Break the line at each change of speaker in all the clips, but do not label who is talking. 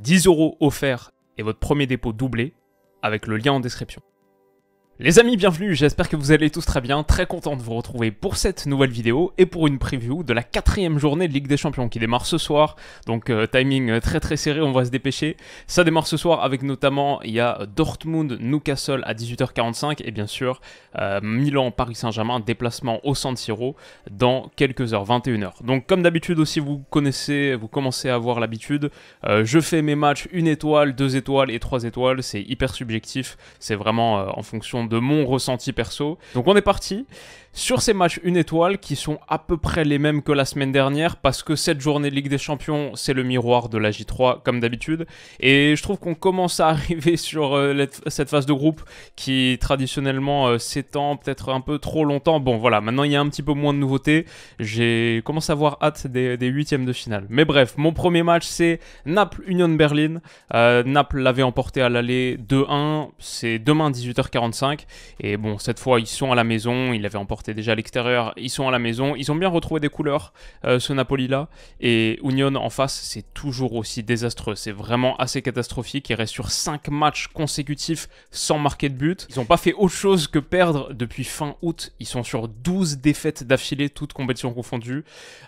10 € offerts et votre premier dépôt doublé avec le lien en description. Les amis, bienvenue, j'espère que vous allez tous très bien, très content de vous retrouver pour cette nouvelle vidéo et pour une preview de la 4e journée de Ligue des Champions qui démarre ce soir, donc timing très serré, on va se dépêcher. Ça démarre ce soir avec notamment, il y a Dortmund-Newcastle à 18h45 et bien sûr Milan-Paris Saint-Germain, déplacement au San Siro dans quelques heures, 21h. Donc comme d'habitude aussi vous commencez à avoir l'habitude, je fais mes matchs 1 étoile, 2 étoiles et 3 étoiles, c'est hyper subjectif, c'est vraiment en fonction de mon ressenti perso. Donc on est parti sur ces matchs 1 étoile qui sont à peu près les mêmes que la semaine dernière parce que cette journée de Ligue des Champions c'est le miroir de la J3 comme d'habitude et je trouve qu'on commence à arriver sur cette phase de groupe qui traditionnellement s'étend peut-être un peu trop longtemps. Bon voilà, maintenant il y a un petit peu moins de nouveautés, j'ai commencé à avoir hâte des 8e de finale. Mais bref, mon premier match c'est Naples-Union Berlin. Naples l'avait emporté à l'aller 2-1, c'est demain 18h45 et bon cette fois ils sont à la maison, ils l'avaient emporté déjà à l'extérieur, ils sont à la maison, ils ont bien retrouvé des couleurs ce Napoli là, et Union en face c'est toujours aussi désastreux, c'est vraiment assez catastrophique, ils restent sur 5 matchs consécutifs sans marquer de but, ils n'ont pas fait autre chose que perdre depuis fin août, ils sont sur 12 défaites d'affilée, toutes compétitions confondues,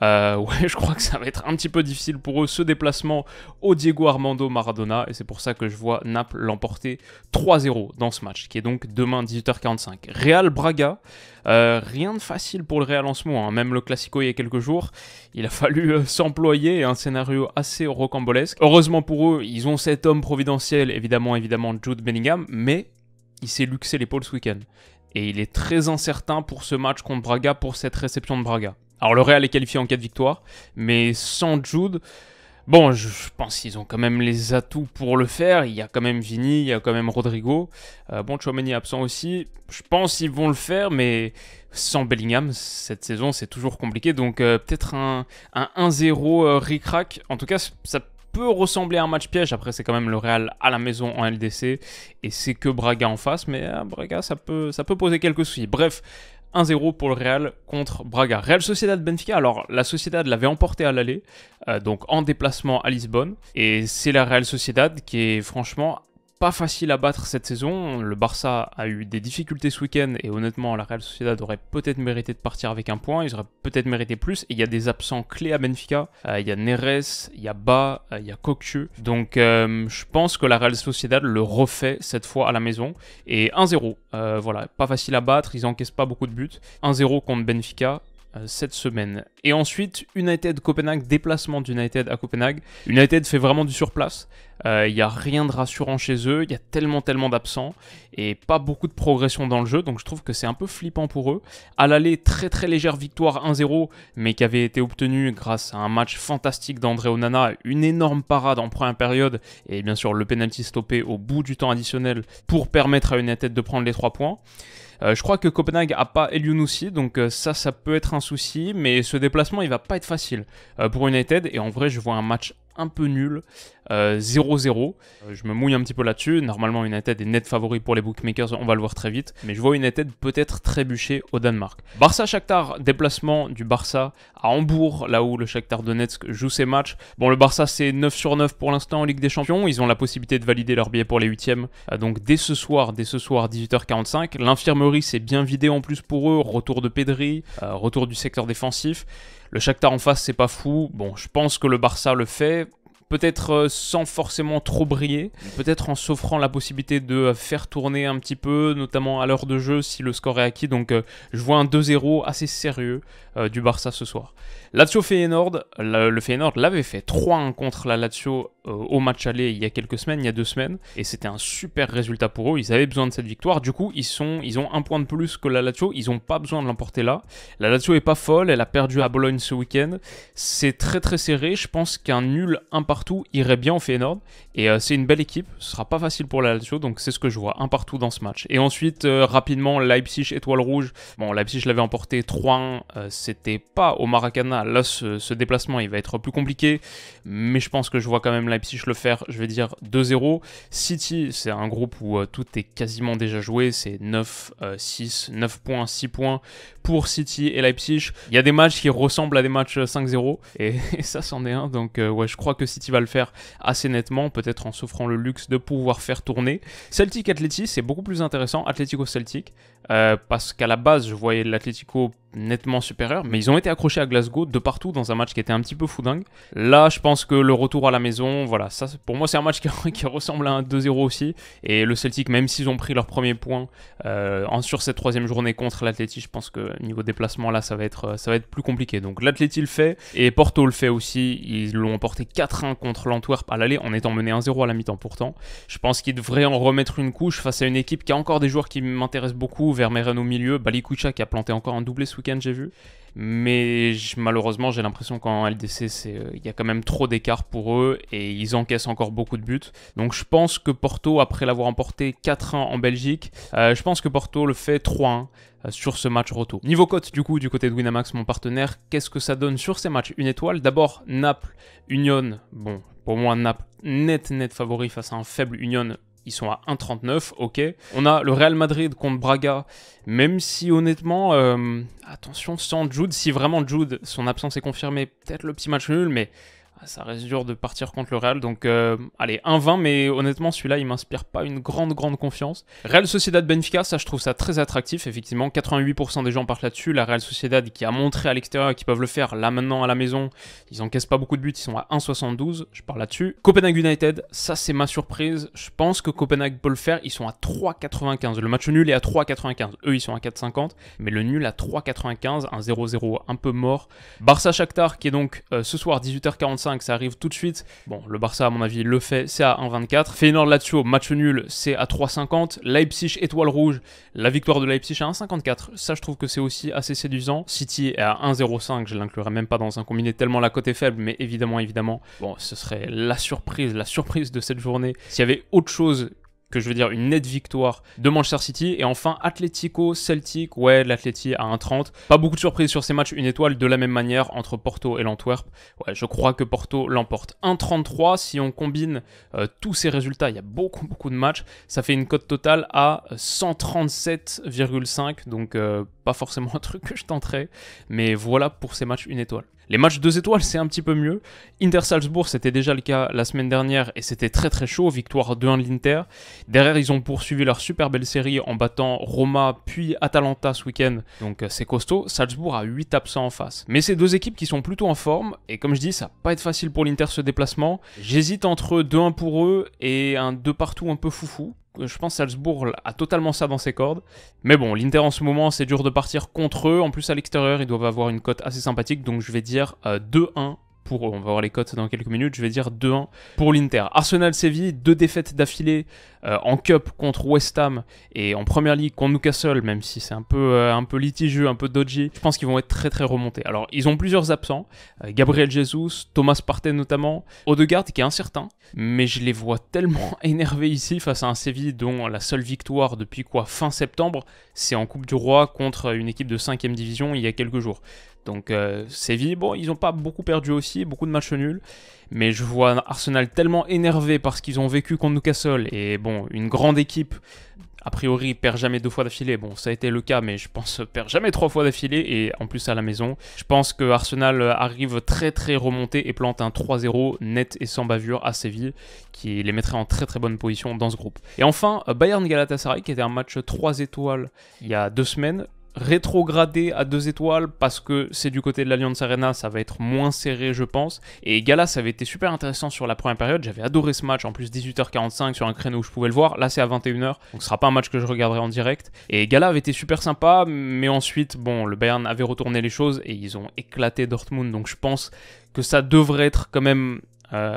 ouais je crois que ça va être un petit peu difficile pour eux ce déplacement au Diego Armando Maradona, et c'est pour ça que je vois Naples l'emporter 3-0 dans ce match, qui est donc demain 18h45. Real Braga, rien de facile pour le Real en ce moment, hein. Même le Classico il y a quelques jours, il a fallu s'employer, un scénario assez rocambolesque. Heureusement pour eux, ils ont cet homme providentiel, évidemment Jude Bellingham, mais il s'est luxé l'épaule ce week-end. Et il est très incertain pour ce match contre Braga, pour cette réception de Braga. Alors le Real est qualifié en cas de victoire, mais sans Jude... Bon, je pense qu'ils ont quand même les atouts pour le faire. Il y a quand même Vini, il y a quand même Rodrigo. Bon, Tchouaméni absent aussi. Je pense qu'ils vont le faire, mais sans Bellingham, cette saison, c'est toujours compliqué. Donc, peut-être un 1-0 ric-rac. En tout cas, ça peut ressembler à un match piège. Après, c'est quand même le Real à la maison en LDC. Et c'est que Braga en face. Mais Braga, ça peut poser quelques soucis. Bref, 1-0 pour le Real contre Braga. Real Sociedad Benfica, alors la Sociedad l'avait emporté à l'aller, donc en déplacement à Lisbonne. Et c'est la Real Sociedad qui est franchement pas facile à battre cette saison. Le Barça a eu des difficultés ce week-end et honnêtement la Real Sociedad aurait peut-être mérité de partir avec un point, ils auraient peut-être mérité plus. Et il y a des absents clés à Benfica, il y a Neres, il y a Ba, il y a Cocu. Donc je pense que la Real Sociedad le refait cette fois à la maison. Et 1-0, voilà, pas facile à battre, ils encaissent pas beaucoup de buts. 1-0 contre Benfica cette semaine. Et ensuite, United Copenhague, déplacement d'United à Copenhague. United fait vraiment du surplace. Il n'y a rien de rassurant chez eux. Il y a tellement d'absents et pas beaucoup de progression dans le jeu. Donc je trouve que c'est un peu flippant pour eux. À l'aller, très légère victoire 1-0, mais qui avait été obtenue grâce à un match fantastique d'André Onana. Une énorme parade en première période. Et bien sûr, le penalty stoppé au bout du temps additionnel pour permettre à United de prendre les 3 points. Je crois que Copenhague n'a pas Elyounousi, donc ça peut être un souci, mais ce déplacement il va pas être facile pour United, et en vrai je vois un match un peu nul, 0-0. Je me mouille un petit peu là-dessus. Normalement, United est net favori pour les bookmakers, on va le voir très vite. Mais je vois United peut-être trébucher au Danemark. Barça-Shakhtar, déplacement du Barça à Hambourg, là où le Shakhtar Donetsk joue ses matchs. Bon, le Barça, c'est 9 sur 9 pour l'instant en Ligue des Champions. Ils ont la possibilité de valider leur billet pour les 8e. Donc dès ce soir, 18h45. L'infirmerie s'est bien vidée en plus pour eux. Retour de Pedri, retour du secteur défensif. Le Shakhtar en face, c'est pas fou. Bon, je pense que le Barça le fait. Peut-être sans forcément trop briller, peut-être en s'offrant la possibilité de faire tourner un petit peu, notamment à l'heure de jeu si le score est acquis. Donc je vois un 2-0 assez sérieux du Barça ce soir. Lazio Feyenoord, le Feyenoord l'avait fait 3-1 contre la Lazio au match aller il y a quelques semaines, il y a 2 semaines, et c'était un super résultat pour eux, ils avaient besoin de cette victoire, du coup ils ont un point de plus que la Lazio, ils n'ont pas besoin de l'emporter là. La Lazio est pas folle, elle a perdu à Bologne ce week-end, c'est très serré, je pense qu'un nul 1 partout irait bien au Feyenoord, et c'est une belle équipe, ce sera pas facile pour la Lazio, donc c'est ce que je vois, 1 partout dans ce match. Et ensuite, rapidement, Leipzig, étoile rouge, bon Leipzig l'avait emporté 3-1, c'était pas au Maracana, là ce déplacement il va être plus compliqué, mais je pense que je vois quand même Leipzig le faire, je vais dire 2-0. City, c'est un groupe où tout est quasiment déjà joué, c'est 9, 6, 9 points, 6 points pour City et Leipzig. Il y a des matchs qui ressemblent à des matchs 5-0 et ça c'en est un, donc ouais, je crois que City va le faire assez nettement, peut-être en s'offrant le luxe de pouvoir faire tourner. Celtic Atleti, c'est beaucoup plus intéressant, Atlético Celtic, parce qu'à la base je voyais l'Atlético nettement supérieur, mais ils ont été accrochés à Glasgow de partout dans un match qui était un petit peu foudingue. Là, je pense que le retour à la maison, voilà, ça pour moi c'est un match qui ressemble à un 2-0 aussi, et le Celtic, même s'ils ont pris leur premier point sur cette troisième journée contre l'Atleti, je pense que niveau déplacement là ça va être plus compliqué. Donc l'Atleti le fait, et Porto le fait aussi, ils l'ont emporté 4-1 contre l'Antwerp à l'aller en étant mené 1-0 à la mi-temps pourtant. Je pense qu'ils devraient en remettre une couche face à une équipe qui a encore des joueurs qui m'intéressent beaucoup, Vermeeren au milieu, Balikucha qui a planté encore un doublé ce week-end, j'ai vu. Mais malheureusement, j'ai l'impression qu'en LDC, il y a quand même trop d'écart pour eux et ils encaissent encore beaucoup de buts. Donc je pense que Porto, après l'avoir emporté 4-1 en Belgique, je pense que Porto le fait 3-1 sur ce match retour. Niveau cote, du coup, du côté de Winamax, mon partenaire, qu'est-ce que ça donne sur ces matchs? Une étoile. D'abord, Naples, Union. Bon, pour moi, Naples, net favori face à un faible Union. Ils sont à 1,39, ok. On a le Real Madrid contre Braga, même si honnêtement, attention, sans Jude, si vraiment Jude, son absence est confirmée, peut-être le petit match nul, mais ça reste dur de partir contre le Real, donc allez, 1,20, mais honnêtement, celui-là, il m'inspire pas une grande confiance. Real Sociedad Benfica, ça, je trouve ça très attractif, effectivement, 88% des gens partent là-dessus. La Real Sociedad qui a montré à l'extérieur qu'ils peuvent le faire, là maintenant à la maison, ils encaissent pas beaucoup de buts, ils sont à 1,72, je parle là-dessus. Copenhague United, ça c'est ma surprise, je pense que Copenhague peut le faire, ils sont à 3,95, le match nul est à 3,95, eux ils sont à 4,50, mais le nul à 3,95, un 0-0 un peu mort. Barça Shakhtar, qui est donc ce soir 18h45, ça arrive tout de suite. Bon, le Barça, à mon avis, le fait, c'est à 1,24. Feyenoord Lazio, match nul, c'est à 3,50. Leipzig, étoile rouge, la victoire de Leipzig à 1,54. Ça, je trouve que c'est aussi assez séduisant. City est à 1,05. Je l'inclurai même pas dans un combiné tellement la cote est faible, mais évidemment. Bon, ce serait la surprise de cette journée. S'il y avait autre chose, que je veux dire une nette victoire de Manchester City. Et enfin, Atlético, Celtic, ouais, l'Atleti à 1,30. Pas beaucoup de surprises sur ces matchs, une étoile de la même manière entre Porto et l'Antwerp. Ouais, je crois que Porto l'emporte 1,33. Si on combine tous ces résultats, il y a beaucoup de matchs. Ça fait une cote totale à 137,5. Donc, pas forcément un truc que je tenterais. Mais voilà pour ces matchs une étoile. Les matchs 2 étoiles, c'est un petit peu mieux. Inter-Salzbourg, c'était déjà le cas la semaine dernière et c'était très chaud, victoire 2-1 de l'Inter. Derrière, ils ont poursuivi leur super belle série en battant Roma puis Atalanta ce week-end, donc c'est costaud. Salzbourg a 8 absents en face. Mais c'est deux équipes qui sont plutôt en forme et comme je dis, ça va pas être facile pour l'Inter ce déplacement. J'hésite entre 2-1 pour eux et un 2 partout un peu foufou. Je pense que Salzbourg a totalement ça dans ses cordes. Mais bon, l'Inter en ce moment, c'est dur de partir contre eux. En plus, à l'extérieur, ils doivent avoir une cote assez sympathique. Donc, je vais dire 2-1 pour eux. On va voir les cotes dans quelques minutes. Je vais dire 2-1 pour l'Inter. Arsenal-Séville, 2 défaites d'affilée en Cup contre West Ham et en Première Ligue contre Newcastle, même si c'est un peu litigieux, un peu dodgy. Je pense qu'ils vont être très remontés. Alors, ils ont plusieurs absents. Gabriel Jesus, Thomas Partey notamment, Odegaard qui est incertain. Mais je les vois tellement énervés ici face à un Séville dont la seule victoire depuis fin septembre, c'est en Coupe du Roi contre une équipe de 5e division il y a quelques jours. Donc Séville, bon, ils n'ont pas beaucoup perdu aussi, beaucoup de matchs nuls. Mais je vois Arsenal tellement énervé par ce qu'ils ont vécu contre Newcastle. Et bon, une grande équipe, a priori, perd jamais 2 fois d'affilée. Bon, ça a été le cas, mais je pense perd jamais 3 fois d'affilée. Et en plus à la maison, je pense que Arsenal arrive très remonté et plante un 3-0 net et sans bavure à Séville, qui les mettrait en très bonne position dans ce groupe. Et enfin, Bayern Galatasaray, qui était un match 3 étoiles il y a 2 semaines. Rétrogradé à 2 étoiles parce que c'est du côté de l'Allianz Arena, ça va être moins serré je pense. Et Gala, ça avait été super intéressant sur la première période, j'avais adoré ce match, en plus 18h45 sur un créneau où je pouvais le voir. Là c'est à 21h, donc ce sera pas un match que je regarderai en direct. Et Gala avait été super sympa, mais ensuite bon, le Bayern avait retourné les choses et ils ont éclaté Dortmund, donc je pense que ça devrait être quand même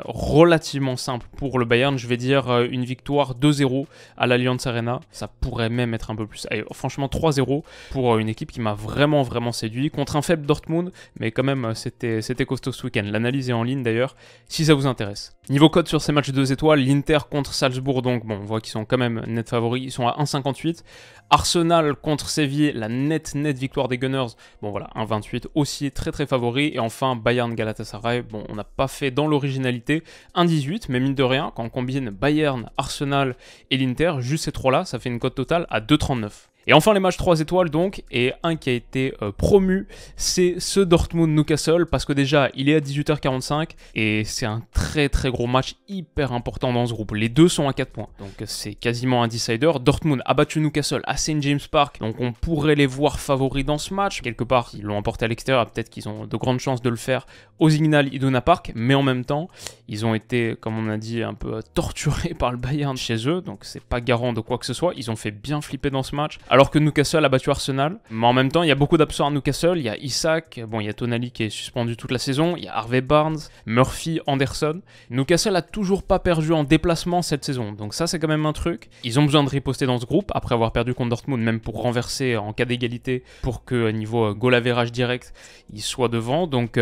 relativement simple pour le Bayern. Je vais dire une victoire 2-0 à l'Allianz Arena. Ça pourrait même être un peu plus. Allez, franchement 3-0 pour une équipe qui m'a vraiment séduit contre un faible Dortmund, mais quand même c'était costaud ce week-end. L'analyse est en ligne d'ailleurs si ça vous intéresse. Niveau code sur ces matchs 2 étoiles, l'Inter contre Salzbourg, donc bon, on voit qu'ils sont quand même net favoris, ils sont à 1,58. Arsenal contre Séville, la nette victoire des Gunners, bon voilà, 1,28 aussi très favori. Et enfin Bayern Galatasaray, bon on n'a pas fait dans l'originalité pénalité, 1,18, mais mine de rien, quand on combine Bayern, Arsenal et l'Inter, juste ces trois-là, ça fait une cote totale à 2,39. Et enfin les matchs 3 étoiles donc, et un qui a été promu, c'est ce Dortmund-Newcastle, parce que déjà il est à 18h45, et c'est un très très gros match hyper important dans ce groupe. Les deux sont à 4 points, donc c'est quasiment un decider. Dortmund a battu Newcastle à St. James Park, donc on pourrait les voir favoris dans ce match. Quelque part, ils l'ont emporté à l'extérieur, peut-être qu'ils ont de grandes chances de le faire au Signal Iduna Park, mais en même temps, ils ont été, comme on a dit, un peu torturés par le Bayern chez eux, donc c'est pas garant de quoi que ce soit. Ils ont fait bien flipper dans ce match, alors que Newcastle a battu Arsenal. Mais en même temps, il y a beaucoup d'absents à Newcastle. Il y a Isak, bon, il y a Tonali qui est suspendu toute la saison, il y a Harvey Barnes, Murphy, Anderson. Newcastle a toujours pas perdu en déplacement cette saison, donc ça c'est quand même un truc. Ils ont besoin de riposter dans ce groupe, après avoir perdu contre Dortmund, même pour renverser en cas d'égalité, pour que niveau goal average direct, ils soient devant, donc...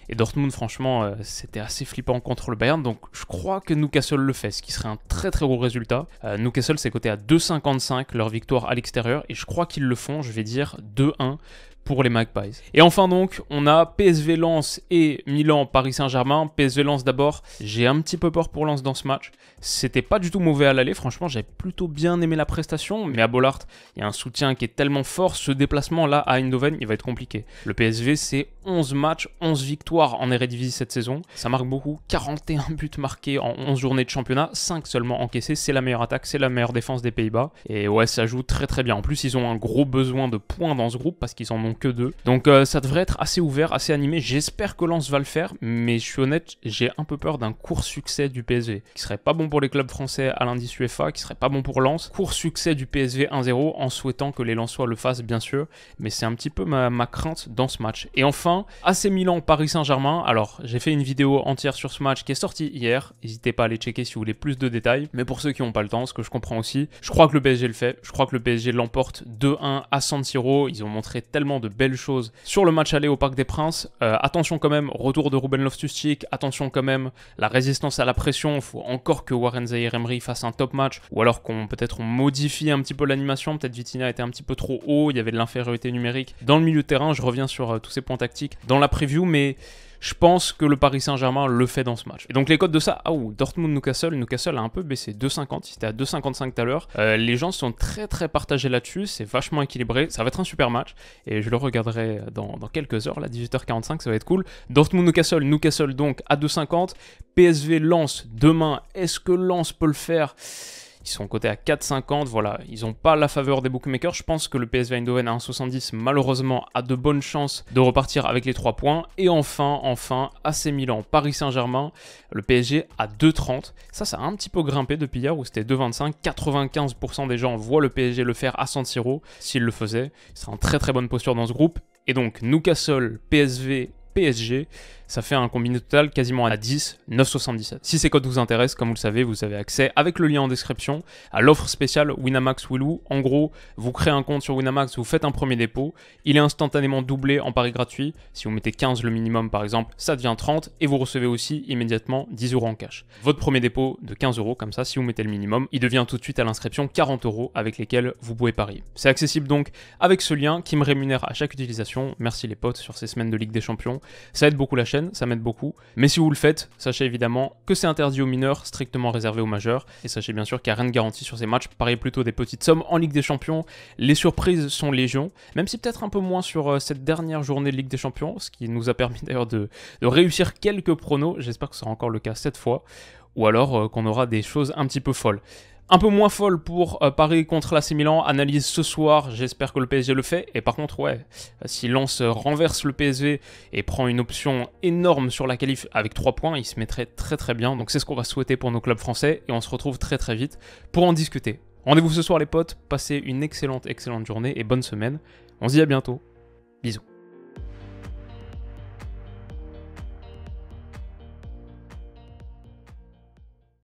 Et Dortmund, franchement, c'était assez flippant contre le Bayern, donc je crois que Newcastle le fait, ce qui serait un très très gros résultat. Newcastle, c'est coté à 2,55 leur victoire à l'extérieur, et je crois qu'ils le font, je vais dire 2-1 pour les Magpies. Et enfin donc, on a PSV Lens et Milan Paris Saint-Germain. PSV Lens d'abord, j'ai un petit peu peur pour Lens dans ce match. C'était pas du tout mauvais à l'aller, franchement j'avais plutôt bien aimé la prestation, mais à Bollaert, il y a un soutien qui est tellement fort, ce déplacement là à Eindhoven, il va être compliqué. Le PSV c'est 11 matchs, 11 victoires en Eredivisie cette saison, ça marque beaucoup, 41 buts marqués en 11 journées de championnat, 5 seulement encaissés, c'est la meilleure attaque, c'est la meilleure défense des Pays-Bas, et ouais ça joue très très bien. En plus ils ont un gros besoin de points dans ce groupe, parce qu'ils en ont que 2, donc ça devrait être assez ouvert, assez animé. J'espère que Lens va le faire, mais je suis honnête, j'ai un peu peur d'un court succès du PSV, qui serait pas bon pour les clubs français à l'indice UEFA, qui serait pas bon pour Lens. Court succès du PSV 1-0, en souhaitant que les Lensois le fassent bien sûr, mais c'est un petit peu ma crainte dans ce match. Et enfin, AC Milan Paris Saint-Germain. Alors j'ai fait une vidéo entière sur ce match qui est sortie hier, n'hésitez pas à aller checker si vous voulez plus de détails, mais pour ceux qui n'ont pas le temps, ce que je comprends aussi, je crois que le PSG le fait, je crois que le PSG l'emporte 2-1 à San Siro. Ils ont montré tellement de belles choses sur le match aller au Parc des Princes. Attention quand même, retour de Ruben Loftus-Cheek, attention quand même, la résistance à la pression, il faut encore que Warren Zaïre-Emery fasse un top match, ou alors qu'on peut-être on modifie un petit peu l'animation, peut-être Vitinha était un petit peu trop haut, il y avait de l'infériorité numérique dans le milieu de terrain. Je reviens sur tous ces points tactiques dans la preview, mais je pense que le Paris Saint-Germain le fait dans ce match. Et donc les cotes de ça, Dortmund-Newcastle, Newcastle a un peu baissé, 2,50, c'était à 2,55 tout à l'heure. Les gens sont très très partagés là-dessus, c'est vachement équilibré, ça va être un super match, et je le regarderai dans quelques heures, là, 18h45, ça va être cool. Dortmund-Newcastle, Newcastle donc à 2,50, PSV Lens demain, est-ce que Lens peut le faire ? Ils sont cotés à 4,50, voilà, ils n'ont pas la faveur des bookmakers. Je pense que le PSV Eindhoven à 1,70 malheureusement a de bonnes chances de repartir avec les 3 points. Et enfin, AC Milan, Paris Saint-Germain, le PSG à 2,30. Ça a un petit peu grimpé depuis hier où c'était 2,25. 95% des gens voient le PSG le faire à San Siro. S'il le faisait, il serait en très très bonne posture dans ce groupe. Et donc Newcastle, PSV, PSG, ça fait un combiné total quasiment à 10, 9,77. Si ces codes vous intéressent, comme vous le savez, vous avez accès avec le lien en description à l'offre spéciale Winamax Willou. En gros, vous créez un compte sur Winamax, vous faites un premier dépôt, il est instantanément doublé en pari gratuit. Si vous mettez 15 le minimum par exemple, ça devient 30 et vous recevez aussi immédiatement 10 € en cash. Votre premier dépôt de 15 €, comme ça, si vous mettez le minimum, il devient tout de suite à l'inscription 40 € avec lesquels vous pouvez parier. C'est accessible donc avec ce lien qui me rémunère à chaque utilisation. Merci les potes sur ces semaines de Ligue des Champions. Ça aide beaucoup la chaîne, ça m'aide beaucoup. Mais si vous le faites, sachez évidemment que c'est interdit aux mineurs, strictement réservé aux majeurs. Et sachez bien sûr qu'il n'y a rien de garanti sur ces matchs. Pariez plutôt des petites sommes en Ligue des Champions. Les surprises sont légion, même si peut-être un peu moins sur cette dernière journée de Ligue des Champions, ce qui nous a permis d'ailleurs de réussir quelques pronos. J'espère que ce sera encore le cas cette fois. Ou alors qu'on aura des choses un petit peu folles. Un peu moins folle pour Paris contre l'AC Milan, analyse ce soir, j'espère que le PSG le fait. Et par contre, ouais, si Lens renverse le PSV et prend une option énorme sur la qualif avec 3 points, il se mettrait très très bien. Donc c'est ce qu'on va souhaiter pour nos clubs français et on se retrouve très très vite pour en discuter. Rendez-vous ce soir les potes, passez une excellente journée et bonne semaine. On se dit à bientôt, bisous.